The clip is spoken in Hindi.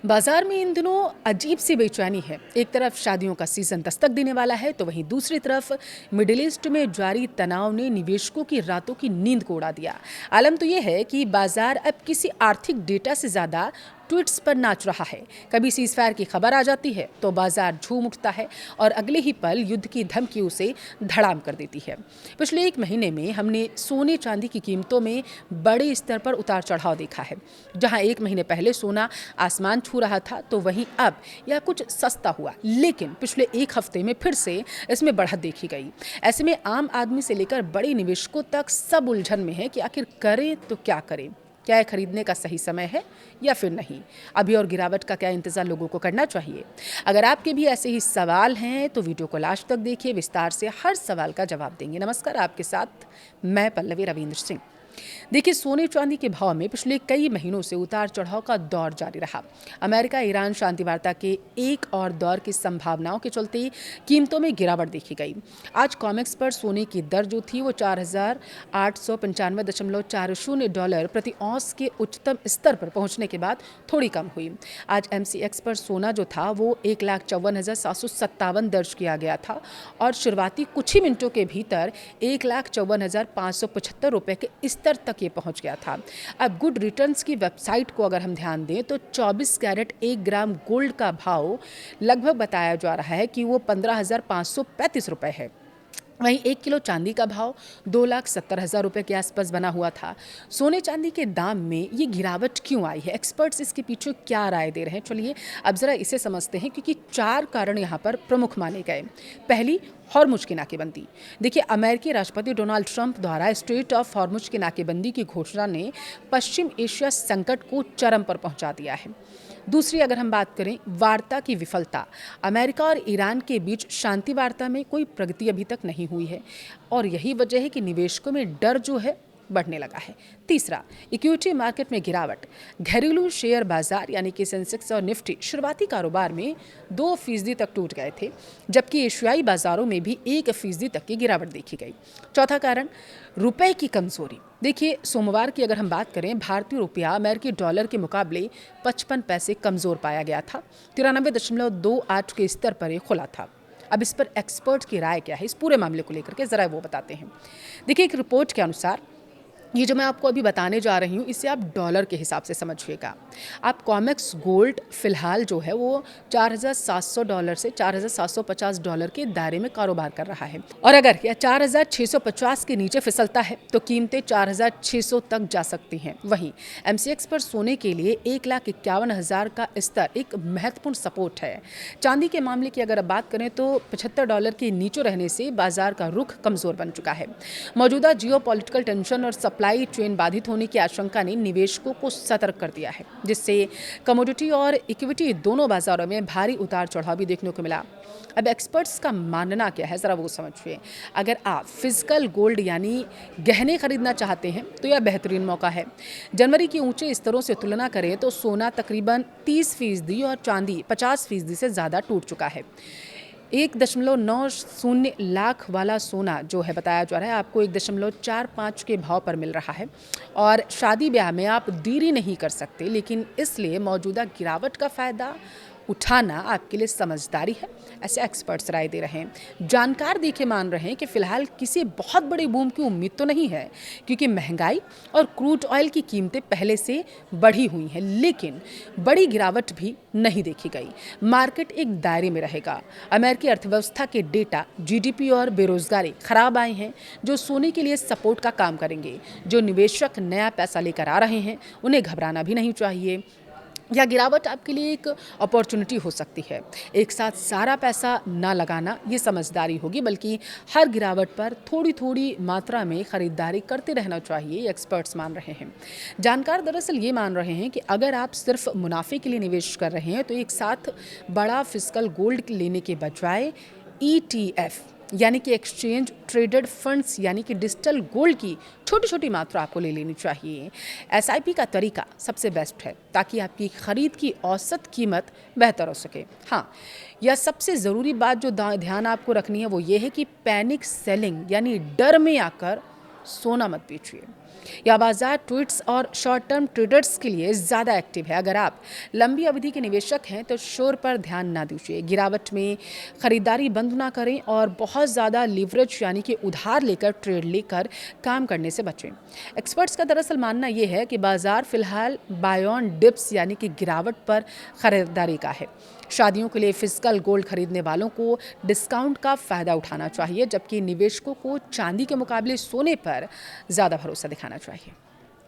बाजार में इन दिनों अजीब सी बेचैनी है। एक तरफ शादियों का सीजन दस्तक देने वाला है तो वहीं दूसरी तरफ मिडिल ईस्ट में जारी तनाव ने निवेशकों की रातों की नींद को उड़ा दिया। आलम तो ये है कि बाजार अब किसी आर्थिक डेटा से ज्यादा ट्वीट्स पर नाच रहा है। कभी सीजफायर की खबर आ जाती है तो बाजार झूम उठता है और अगले ही पल युद्ध की धमकी उसे धड़ाम कर देती है। पिछले एक महीने में हमने सोने चांदी की कीमतों में बड़े स्तर पर उतार चढ़ाव देखा है। जहां एक महीने पहले सोना आसमान छू रहा था तो वहीं अब यह कुछ सस्ता हुआ, लेकिन पिछले एक हफ्ते में फिर से इसमें बढ़त देखी गई। ऐसे में आम आदमी से लेकर बड़े निवेशकों तक सब उलझन में है कि आखिर करें तो क्या करें। क्या यह खरीदने का सही समय है या फिर नहीं? अभी और गिरावट का क्या इंतजार लोगों को करना चाहिए? अगर आपके भी ऐसे ही सवाल हैं तो वीडियो को लास्ट तक देखिए, विस्तार से हर सवाल का जवाब देंगे। नमस्कार, आपके साथ मैं पल्लवी रविंद्र सिंह। देखिए, सोने चांदी के भाव में पिछले कई महीनों से उतार चढ़ाव का दौर जारी रहा। अमेरिका ईरान शांति वार्ता के एक और दौर की संभावनाओं के चलते कीमतों में गिरावट देखी गई। आज कॉमेक्स पर सोने की दर जो थी वो $4,895.40 प्रति औंस के उच्चतम स्तर पर पहुंचने के बाद थोड़ी कम हुई। आज MCX पर सोना जो था वो 1,54,757 दर्ज किया गया था और शुरुआती कुछ ही मिनटों के भीतर 1,54,575 रुपये के स्तर तक ये पहुंच गया था। अब गुड रिटर्न्स की वेबसाइट को अगर हम ध्यान दें तो 24 कैरेट 1 ग्राम गोल्ड का भाव लगभग बताया जा रहा है कि वो 15,535 रुपये है। वहीं 1 किलो चांदी का भाव 2,70,000 रुपये के आसपास बना हुआ था। सोने चांदी के दाम में ये गिरावट क्यों आई है? एक्सपर्ट्स इसके पीछे क्या राय दे रहे हैं? चलिए अब ज़रा इसे समझते हैं, क्योंकि 4 कारण यहाँ पर प्रमुख माने गए। पहली, हॉर्मुज की नाकेबंदी। देखिए, अमेरिकी राष्ट्रपति डोनाल्ड ट्रंप द्वारा स्ट्रेट ऑफ हॉर्मुज की नाकेबंदी की घोषणा ने पश्चिम एशिया संकट को चरम पर पहुंचा दिया है। दूसरी, अगर हम बात करें वार्ता की विफलता, अमेरिका और ईरान के बीच शांति वार्ता में कोई प्रगति अभी तक नहीं हुई है और यही वजह है कि निवेशकों में डर जो है बढ़ने लगा है। तीसरा, इक्विटी मार्केट में गिरावट। घरेलू शेयर बाजार यानी कि सेंसेक्स और निफ्टी शुरुआती कारोबार में 2% तक टूट गए थे, जबकि एशियाई बाजारों में भी 1% तक की गिरावट देखी गई। चौथा कारण, रुपए की कमजोरी। देखिए, सोमवार की अगर हम बात करें, भारतीय रुपया अमेरिकी डॉलर के मुकाबले 55 पैसे कमजोर पाया गया था। 93.28 के स्तर पर यह खुला था। अब इस पर एक्सपर्ट की राय क्या है इस पूरे मामले को लेकर के, जरा वो बताते हैं। देखिए, एक रिपोर्ट के अनुसार ये जो मैं आपको अभी बताने जा रही हूँ इसे आप डॉलर के हिसाब से समझिएगा। आप कॉमेक्स गोल्ड फिलहाल जो है वो $4,700 से $4,750 के दायरे में कारोबार कर रहा है और अगर यह 4,650 के नीचे फिसलता है तो कीमतें 4,600 तक जा सकती हैं। वहीं MCX पर सोने के लिए 1,51,000 का स्तर एक महत्वपूर्ण सपोर्ट है। चांदी के मामले की अगर बात करें तो $75 के नीचे रहने से बाजार का रुख कमजोर बन चुका है। मौजूदा जियोपॉलिटिकल टेंशन और सप्लाई चेन बाधित होने की आशंका ने निवेशकों को सतर्क कर दिया है, जिससे कमोडिटी और इक्विटी दोनों बाजारों में भारी उतार चढ़ाव भी देखने को मिला। अब एक्सपर्ट्स का मानना क्या है, जरा वो समझिए। अगर आप फिजिकल गोल्ड यानी गहने खरीदना चाहते हैं तो यह बेहतरीन मौका है। जनवरी के ऊंचे स्तरों से तुलना करें तो सोना तकरीबन 30% और चांदी 50% से ज़्यादा टूट चुका है। 1.90 लाख वाला सोना जो है बताया जा रहा है आपको 1.45 के भाव पर मिल रहा है और शादी ब्याह में आप देरी नहीं कर सकते, लेकिन इसलिए मौजूदा गिरावट का फ़ायदा उठाना आपके लिए समझदारी है, ऐसे एक्सपर्ट्स राय दे रहे हैं। जानकार देखे मान रहे हैं कि फिलहाल किसी बहुत बड़े बूम की उम्मीद तो नहीं है, क्योंकि महंगाई और क्रूड ऑयल की कीमतें पहले से बढ़ी हुई हैं, लेकिन बड़ी गिरावट भी नहीं देखी गई। मार्केट एक दायरे में रहेगा। अमेरिकी अर्थव्यवस्था के डेटा, GDP और बेरोजगारी खराब आए हैं, जो सोने के लिए सपोर्ट का काम करेंगे। जो निवेशक नया पैसा लेकर आ रहे हैं उन्हें घबराना भी नहीं चाहिए। या गिरावट आपके लिए एक अपॉर्चुनिटी हो सकती है। एक साथ सारा पैसा ना लगाना ये समझदारी होगी, बल्कि हर गिरावट पर थोड़ी थोड़ी मात्रा में खरीदारी करते रहना चाहिए, एक्सपर्ट्स मान रहे हैं। जानकार दरअसल ये मान रहे हैं कि अगर आप सिर्फ मुनाफे के लिए निवेश कर रहे हैं तो एक साथ बड़ा फिजिकल गोल्ड लेने के बजाय ETF यानी कि एक्सचेंज ट्रेडेड फंड्स यानी कि डिजिटल गोल्ड की छोटी छोटी मात्रा आपको ले लेनी चाहिए। SIP का तरीका सबसे बेस्ट है ताकि आपकी खरीद की औसत कीमत बेहतर हो सके। हाँ, यह सबसे ज़रूरी बात जो ध्यान आपको रखनी है वो ये है कि पैनिक सेलिंग यानी डर में आकर सोना मत बेचिए। यह बाजार ट्वीट्स और शॉर्ट टर्म ट्रेडर्स के लिए ज़्यादा एक्टिव है। अगर आप लंबी अवधि के निवेशक हैं तो शोर पर ध्यान ना दीजिए, गिरावट में खरीदारी बंद ना करें और बहुत ज़्यादा लीवरेज यानी कि उधार लेकर ट्रेड लेकर काम करने से बचें। एक्सपर्ट्स का दरअसल मानना यह है कि बाजार फिलहाल बाय ऑन डिप्स यानी कि गिरावट पर खरीदारी का है। शादियों के लिए फिजिकल गोल्ड खरीदने वालों को डिस्काउंट का फ़ायदा उठाना चाहिए, जबकि निवेशकों को चांदी के मुकाबले सोने पर ज़्यादा भरोसा दिखाना चाहिए।